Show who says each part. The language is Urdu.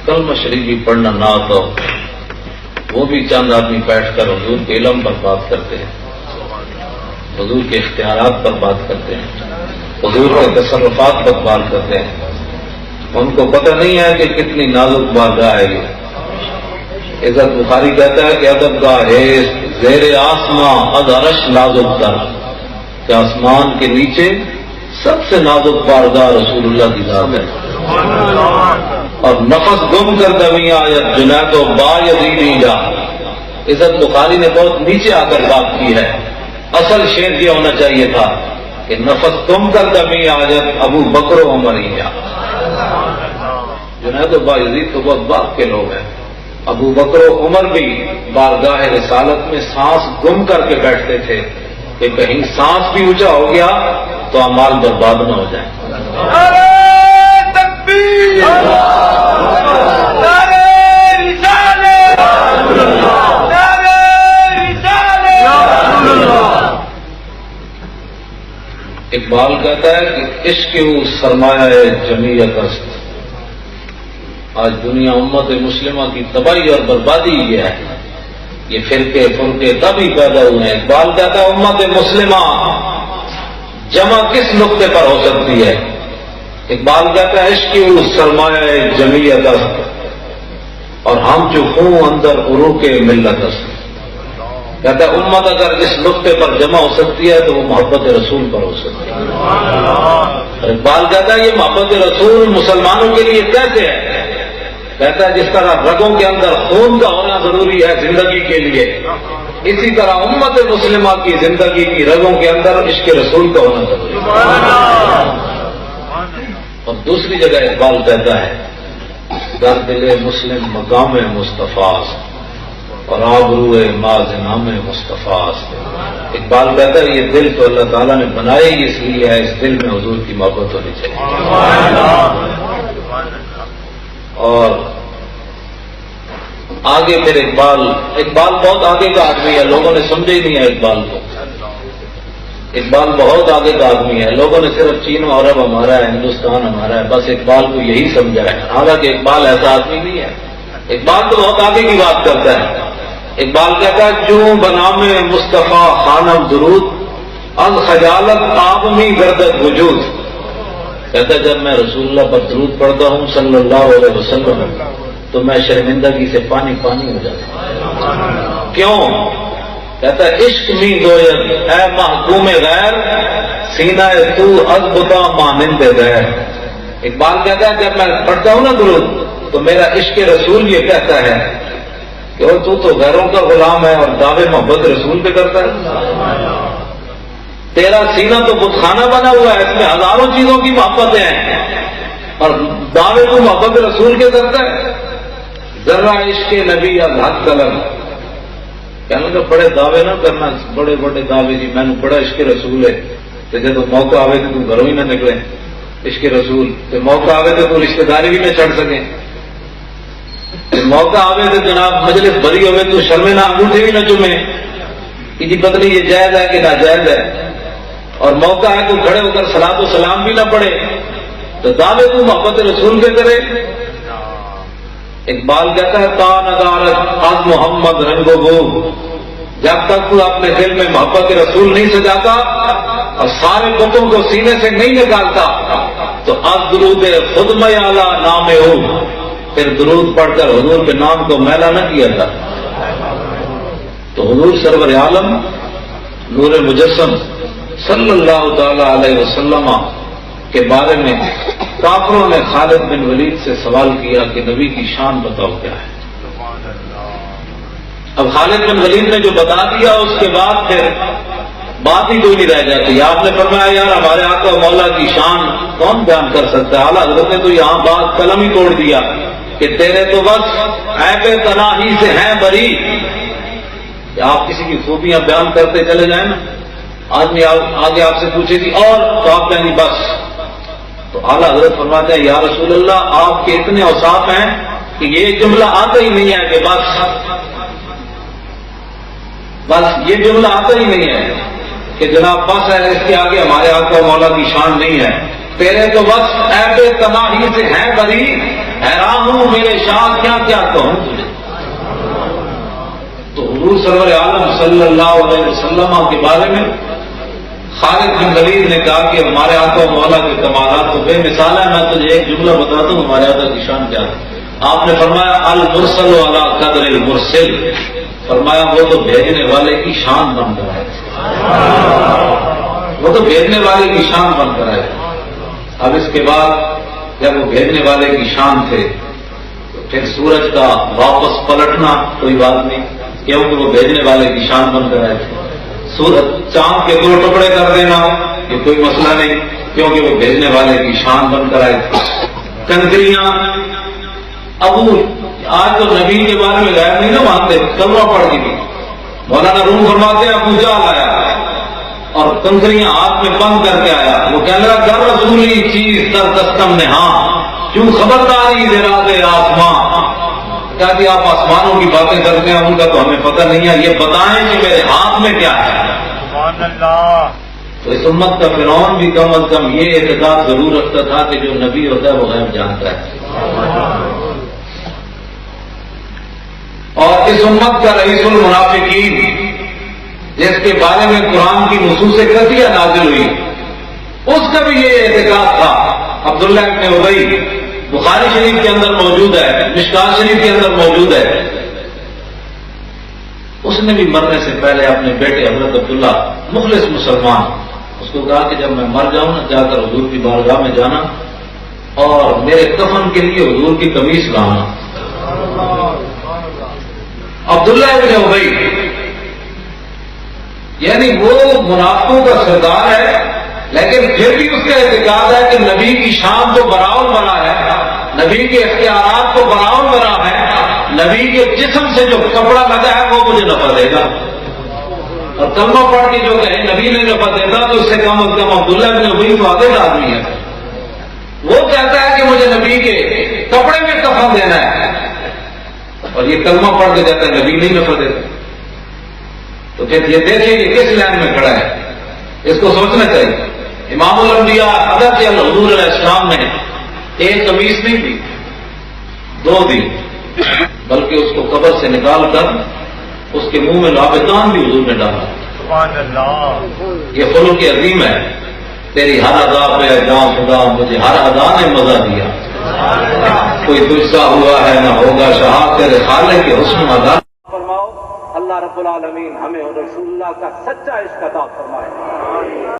Speaker 1: کلمہ شریف بھی پڑھنا نہ آتا ہو، وہ بھی چند آدمی بیٹھ کر حضور کے علم پر بات کرتے ہیں، حضور کے اختیارات پر بات کرتے ہیں، حضور کے تصرفات پر بات کرتے ہیں. ان کو پتہ نہیں ہے کہ کتنی نازک بارگاہ ہے یہ. عزت بخاری کہتا ہے کہ ادب گاہ ہے زیر آسماں از عرش نازک تر، کہ آسمان کے نیچے سب سے نازک بارگاہ رسول اللہ کی ذات ہے. اور نفس گم کر دمیاں آیت جنید و با یزیدی جا. عزت بخاری نے بہت نیچے آ کر بات کی ہے. اصل شعر یہ ہونا چاہیے تھا کہ نفس گم کر دمیاں آیت ابو بکر و عمر ہی جا. جنید و با یزید تو بہت بعد کے لوگ ہیں. ابو بکر و عمر بھی بارگاہ رسالت میں سانس گم کر کے بیٹھتے تھے کہ کہیں سانس بھی اونچا ہو گیا تو اعمال برباد نہ ہو جائیں. اقبال کہتا ہے کہ عشق وہ سرمایہ جمعیت است. آج دنیا امت مسلمہ کی تباہی اور بربادی یہ ہے. یہ فرقے تبھی پیدا ہوئے ہیں. اقبال کہتا ہے امت مسلمہ جمع کس نقطے پر ہو سکتی ہے؟ اقبال کہتا ہے عشق وہ سرمایہ جمعیت است اور ہم جو خون اندر عروق ملت است. کہتا ہے امت اگر اس نقطے پر جمع ہو سکتی ہے تو وہ محبت رسول پر ہو سکتی ہے. اور اقبال کہتا ہے یہ محبت رسول مسلمانوں کے لیے کیسے ہے؟ کہتا ہے جس طرح رگوں کے اندر خون کا ہونا ضروری ہے زندگی کے لیے، اسی طرح امت مسلمہ کی زندگی کی رگوں کے اندر عشق رسول کا ہونا ضروری ہے. اور دوسری جگہ اقبال کہتا ہے در دل مسلم مقام مصطفیٰ اور آبرو ماز نام مصطفیٰ. اقبال کہتا ہے یہ دل تو اللہ تعالیٰ نے بنایا ہی اس لیے ہے، اس دل میں حضور کی محبت ہونی چاہیے. اور آگے پھر اقبال بہت آگے کا آدمی ہے، لوگوں نے سمجھا ہی نہیں ہے اقبال کو. اقبال بہت آگے کا آدمی ہے، لوگوں نے صرف چین و عرب ہمارا ہے، ہندوستان ہمارا ہے، بس اقبال کو یہی سمجھا ہے. حالانکہ اقبال ایسا آدمی نہیں ہے. اقبال تو بہت آگے کی بات کرتا ہے. اقبال کہتا ہے جو بنام مصطفیٰ خانم درود از خجالت آب میں گردت وجود. کہتا ہے جب میں رسول اللہ پر درود پڑھتا ہوں صلی اللہ علیہ وسلم تو میں شرمندگی سے پانی ہو جاتا ہوں. کیوں؟ کہتا ہے عشق میں دوید اے محکوم غیر سینہ تو از بتا مانند غیر. اقبال کہتا ہے جب میں پڑھتا ہوں نا درود تو میرا عشق رسول یہ کہتا ہے کہ تو غیروں کا غلام ہے اور دعوے محبت رسول پہ کرتا ہے. تیرا سینہ تو بت خانہ بنا ہوا ہے، اس میں ہزاروں چیزوں کی محبتیں ہیں اور دعوے کو محبت رسول کے کرتا ہے. ذرا عشق نبی یا حق قلم کہنے کا بڑے دعوے نہ کرنا، بڑے بڑے دعوے جی میں نے بڑا عشق رسول ہے تو جب موقع آئے تو گھروں ہی نہ نکلے. عشق رسول تو موقع آئے تو رشتے داری بھی نہ چڑھ سکیں. موقع آئے تو جناب مجلس بھری ہوئے تو شرمے نہ انگوٹھے بھی نہ چومے کہ جی پتہ نہیں یہ جائز ہے کہ ناجائز ہے. اور موقع ہے تو کھڑے ہو کر صلاۃ و سلام بھی نہ پڑھے تو دعوے کو محبت رسول کے کرے. اقبال کہتا ہے تا ندارت از محمد رنگ و بو. جب تک تو اپنے دل میں محبت رسول نہیں سجاتا اور سارے بتوں کو سینے سے نہیں نکالتا تو از درود خود میں اعلیٰ نام ہو. پھر درود پڑھ کر حضور کے نام کو میلا نہ کیا تھا. تو حضور سرور عالم نور مجسم صلی اللہ تعالی علیہ وسلم کے بارے میں کافروں نے خالد بن ولید سے سوال کیا کہ نبی کی شان بتاؤ کیا ہے. اب خالد بن ولید نے جو بتا دیا اس کے بعد پھر بات ہی کوئی نہیں رہ جاتی. آپ نے فرمایا یار ہمارے آقا مولا کی شان کون بیان کر سکتا ہے. اعلیٰ حضرت نے تو یہاں بات قلم ہی توڑ دیا کہ تیرے تو بس عیب تناہی سے ہیں بری. کہ آپ کسی کی خوبیاں بیان کرتے چلے جائیں نا، آدمی آگے آپ سے پوچھے گی اور تو آپ کہیں گی بس. تو اعلیٰ حضرت فرماتے ہیں یا رسول اللہ آپ کے اتنے اوصاف ہیں کہ یہ جملہ آتا ہی نہیں ہے کہ بس یہ جملہ آتا ہی نہیں ہے کہ جناب بس ہے، اس کے آگے ہمارے آقا مولا کی شان نہیں ہے. تیرے تو بس ایب تناہی سے ہیں بری، حیران ہوں میرے شاہ کیا کیا کہوں تجھے۔ تو حضور سرور عالم صلی اللہ علیہ وسلم کے بارے میں خالد بن ولید نے کہا کہ ہمارے آقا و مولا کے کمالات تو بے مثال ہے، میں تجھے ایک جملہ بتاتا ہوں ہمارے آقا کی شان کیا ہے۔ آپ نے فرمایا المرسل علی قدر المرسل، فرمایا وہ تو بھیجنے والے کی شان بن کر آئے، وہ تو بھیجنے والے کی شان بن کر آئے۔ اب اس کے بعد جب وہ بھیجنے والے کی شان تھے تو پھر سورج کا واپس پلٹنا کوئی بات نہیں، کیونکہ وہ بھیجنے والے کی شان بن کر آئے تھے۔ سورج چاند کے 2 ٹکڑے کر دینا یہ کوئی مسئلہ نہیں، کیونکہ وہ بھیجنے والے کی شان بن کر آئے تھے۔ کنکریاں آج تو نبی کے بارے میں غیر نہیں نہ مانتے، کلمہ پڑھ دی تھی۔ مولانا روم فرماتے ہیں ابو جہل آیا اور کنکریاں ہاتھ میں بند کر کے آیا، وہ کہنے لگا در رسولی چیز در دستم نے ہاں کیوں خبرداری دراز آسماں، کہا کہ آپ آسمانوں کی باتیں کرتے ہیں ان کا تو ہمیں پتہ نہیں ہے، یہ بتائیں کہ میرے ہاتھ میں کیا ہے۔ سبحان اللہ۔ تو اس امت کا فرعون بھی کم از کم یہ اعتقاد ضرور رکھتا تھا کہ جو نبی ہوتا ہے وہ غیب جانتا ہے۔ اور اس امت کا رئیس المنافقین جس کے بارے میں قرآن کی نصوص قطعیہ نازل ہوئی، اس کا بھی یہ اعتقاد تھا۔ عبداللہ ابن ابی بخاری شریف کے اندر موجود ہے، مشکات شریف کے اندر موجود ہے، اس نے بھی مرنے سے پہلے اپنے بیٹے حضرت عبداللہ مخلص مسلمان اس کو کہا کہ جب میں مر جاؤں نا جا کر حضور کی بارگاہ میں جانا اور میرے کفن کے لیے حضور کی قمیص لانا۔ عبداللہ ابن ابی یعنی وہ منافقوں کا سردار ہے، لیکن پھر بھی اس کا اعتقاد ہے کہ نبی کی شان تو براؤ برا ہے، نبی کے اختیارات تو براؤ برا ہے، نبی کے جسم سے جو کپڑا لگا ہے وہ مجھے نفع دے گا، اور کلمہ پڑھ کے جو کہیں نبی نے نفع دیتا تو اس سے کم از کم عبداللہ ابن ابی تو عادل آدمی ہے، وہ کہتا ہے کہ مجھے نبی کے کپڑے میں کفن دینا ہے، اور یہ کلمہ پڑھ کے کہتا ہے نبی نہیں نفع دیتا۔ تو پھر یہ دیکھیں یہ کس لائن میں کھڑا ہے، اس کو سوچنا چاہیے۔ امام الانبیاء حضرت حضور علیہ السلام نے ایک قمیص نہیں دی، 2 دی، بلکہ اس کو قبر سے نکال کر اس کے منہ میں لابتان بھی حضور نے ڈالا۔ سبحان اللہ، یہ خلق عظیم ہے۔ تیری ہر ادا پہ جان خدا مجھے ہر ادا نے مزہ دیا، کوئی تجھ سا ہوا ہے نہ ہوگا شہاد تیرے خالق کے حسن ادا۔
Speaker 2: فرماؤ اللہ رب العالمین ہمیں اور رسول اللہ کا سچا عشق عطا فرمائے۔